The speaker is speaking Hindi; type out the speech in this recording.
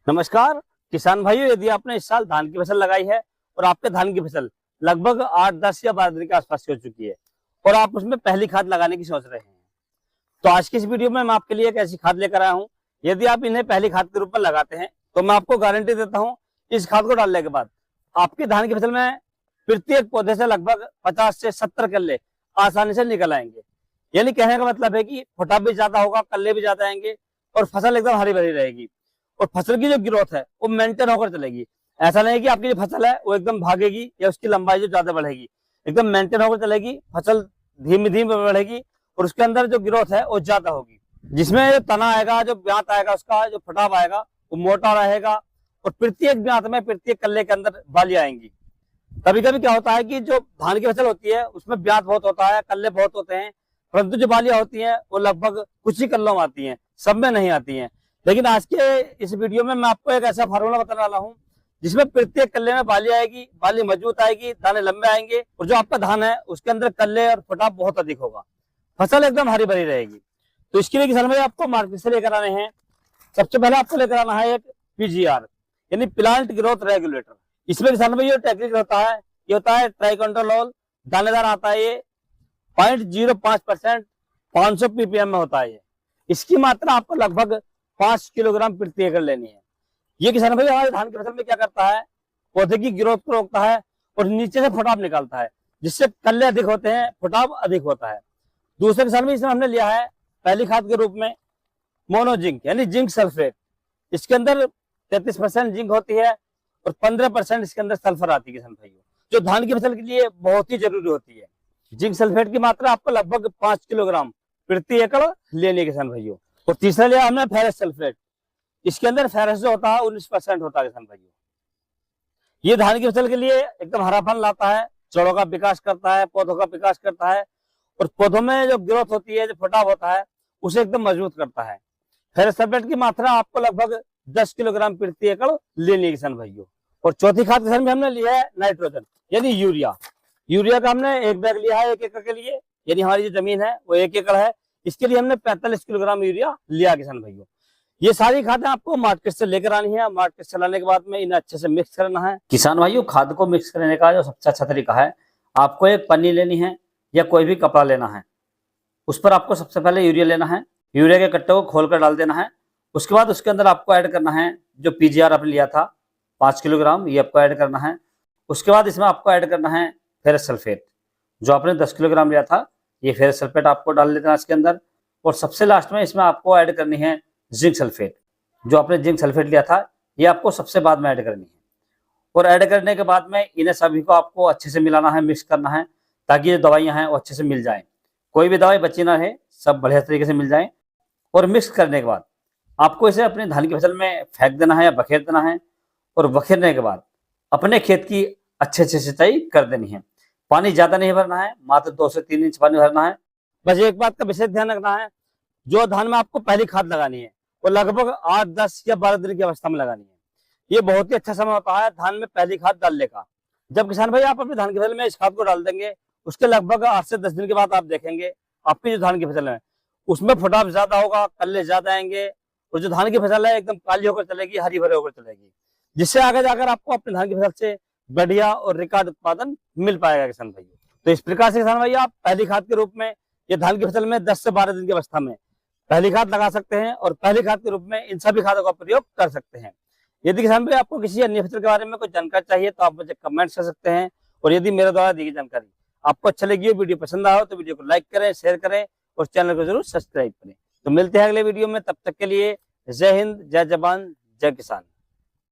नमस्कार किसान भाइयों, यदि आपने इस साल धान की फसल लगाई है और आपके धान की फसल लगभग 8, 10 या 12 दिन के आसपास हो चुकी है और आप उसमें पहली खाद लगाने की सोच रहे हैं, तो आज की इस वीडियो में मैं आपके लिए एक ऐसी खाद लेकर आया हूं। यदि आप इन्हें पहली खाद के रूप में लगाते हैं तो मैं आपको गारंटी देता हूं, इस खाद को डालने के बाद आपकी धान की फसल में प्रत्येक पौधे से लगभग 50 से 70 कल्ले आसानी से निकल आएंगे। यानी कहने का मतलब है कि फुटा भी ज्यादा होगा, कल्ले भी ज्यादा आएंगे और फसल एकदम हरी भरी रहेगी और फसल की जो ग्रोथ है वो मेंटेन होकर चलेगी। ऐसा नहीं कि आपकी जो फसल है वो एकदम भागेगी या उसकी लंबाई जो ज्यादा बढ़ेगी, एकदम मेंटेन होकर चलेगी। फसल धीमे धीमे बढ़ेगी और उसके अंदर जो ग्रोथ है वो ज्यादा होगी, जिसमें जो तना आएगा, जो ब्यात आएगा, उसका जो फटाव आएगा वो मोटा रहेगा और प्रत्येक ब्यात में, प्रत्येक कल्ले के अंदर बाली आएंगी। कभी कभी क्या होता है कि जो धान की फसल होती है उसमें ब्यात बहुत होता है, कल्ले बहुत होते हैं, परंतु जो बालियां होती हैं वो लगभग कुछ ही कल्लों में आती हैं, सब में नहीं आती हैं। लेकिन आज के इस वीडियो में मैं आपको एक ऐसा फार्मूला बताने वाला हूं जिसमें प्रत्येक कल्ले में बाली आएगी, बाली मजबूत आएगी, दाने लंबे आएंगे और जो आपका धान है उसके अंदर कल्ले और फटाव बहुत अधिक होगा, फसल एकदम हरी भरी रहेगी। तो इसके लिए किसान भाई आपको मार्केट से लेकर आने हैं। सबसे पहले आपको लेकर आना है एक पीजीआर यानी प्लांट ग्रोथ रेगुलेटर। इसमें किसान भाई ये टेक्निक होता है, ये होता है ट्राइकोंट्रोल, दानेदार आता है, ये 0.05% 500 ppm में होता है। ये इसकी मात्रा आपको लगभग 5 किलोग्राम प्रति एकड़ लेनी है। ये किसान भाई हमारे धान की फसल में क्या करता है, पौधे की ग्रोथ को रोकता है और नीचे से फुटाव निकालता है, जिससे कल्ले अधिक होते हैं, फुटाव अधिक होता है। दूसरे किसान भाई इसमें हमने लिया है पहली खाद के रूप में मोनो जिंक यानी जिंक सल्फेट। इसके अंदर 33% जिंक होती है और 15% इसके अंदर सल्फर आती है किसान भाइयों, जो धान की फसल के लिए बहुत ही जरूरी होती है। जिंक सल्फेट की मात्रा आपको लगभग 5 किलोग्राम प्रति एकड़ लेनी है किसान भाइयों। और तीसरा लिया हमने फेरस सल्फेट। इसके अंदर फेरस जो होता है 19% होता है किसान भाइयों। ये धान की फसल के लिए एकदम हरापन लाता है, जड़ों का विकास करता है, पौधों का विकास करता है और पौधों में जो ग्रोथ होती है, जो फटाव होता है, उसे एकदम मजबूत करता है। फेरस सल्फेट की मात्रा आपको लगभग 10 किलोग्राम प्रति एकड़ लेनी है किसान भाइयों। और चौथी खाद किसान में हमने लिया है नाइट्रोजन यानी यूरिया। यूरिया का हमने एक बैग लिया है 1 एकड़ के लिए, यानी हमारी जो जमीन है वो 1 एकड़ है, इसके लिए हमने 45 किलोग्राम यूरिया लिया किसान भाइयों। ये सारी खादें आपको मार्केट से लेकर आनी है। मार्केट से लाने के बाद में इन्हें अच्छे से मिक्स करना है। किसान भाइयों, खाद को मिक्स करने का जो सबसे अच्छा तरीका है, आपको एक पन्नी लेनी है या कोई भी कपड़ा लेना है, उस पर आपको सबसे पहले यूरिया लेना है। यूरिया के कट्टे को खोल कर डाल देना है। उसके बाद उसके अंदर आपको ऐड करना है जो पीजीआर आपने लिया था 5 किलोग्राम, ये आपको ऐड करना है। उसके बाद इसमें आपको ऐड करना है फेरस सल्फेट, जो आपने 10 किलोग्राम लिया था, ये फेरस सल्फेट आपको डाल देना है इसके अंदर। और सबसे लास्ट में इसमें आपको ऐड करनी है जिंक सल्फेट, जो आपने जिंक सल्फेट लिया था, ये आपको सबसे बाद में ऐड करनी है। और ऐड करने के बाद में इन्हें सभी को आपको अच्छे से मिलाना है, मिक्स करना है, ताकि ये दवाइयाँ हैं वो अच्छे से मिल जाएं, कोई भी दवाई बची ना रहे, सब बढ़िया तरीके से मिल जाए। और मिक्स करने के बाद आपको इसे अपने धान की फसल में फेंक देना है या बखेर देना है। और बखेरने के बाद अपने खेत की अच्छे से सिंचाई कर देनी है। पानी ज्यादा नहीं भरना है, मात्र 2 से 3 इंच पानी भरना है। बस एक बात का विशेष ध्यान रखना है, जो धान में आपको पहली खाद लगानी है वो लगभग 8, 10 या 12 दिन की अवस्था में लगानी है। ये बहुत ही अच्छा समय होता है धान में पहली खाद डालने का। जब किसान भाई आप अपनी धान की फसल में इस खाद को डाल देंगे, उसके लगभग 8 से 10 दिन के बाद आप देखेंगे आपकी जो धान की फसल है उसमें फुटाव ज्यादा होगा, कल्ले ज्यादा आएंगे और जो धान की फसल है एकदम काली होकर चलेगी, हरी भरी होकर चलेगी, जिससे आगे जाकर आपको अपनी धान की फसल से बढ़िया और रिकॉर्ड उत्पादन मिल पाएगा किसान भाइयों। तो इस प्रकार से किसान भाई आप पहली खाद के रूप में ये धान की फसल में 10 से 12 दिन की अवस्था में पहली खाद लगा सकते हैं और पहली खाद के रूप में इन सभी खादों का प्रयोग कर सकते हैं। यदि किसान भाई आपको किसी अन्य फसल के बारे में कोई जानकारी चाहिए तो आप मुझे कमेंट कर सकते हैं। और यदि मेरे द्वारा दी गई जानकारी आपको अच्छा लगी हो, वीडियो पसंद आया हो, तो वीडियो को लाइक करें, शेयर करें और चैनल को जरूर सब्सक्राइब करें। तो मिलते हैं अगले वीडियो में, तब तक के लिए जय हिंद, जय जवान, जय किसान।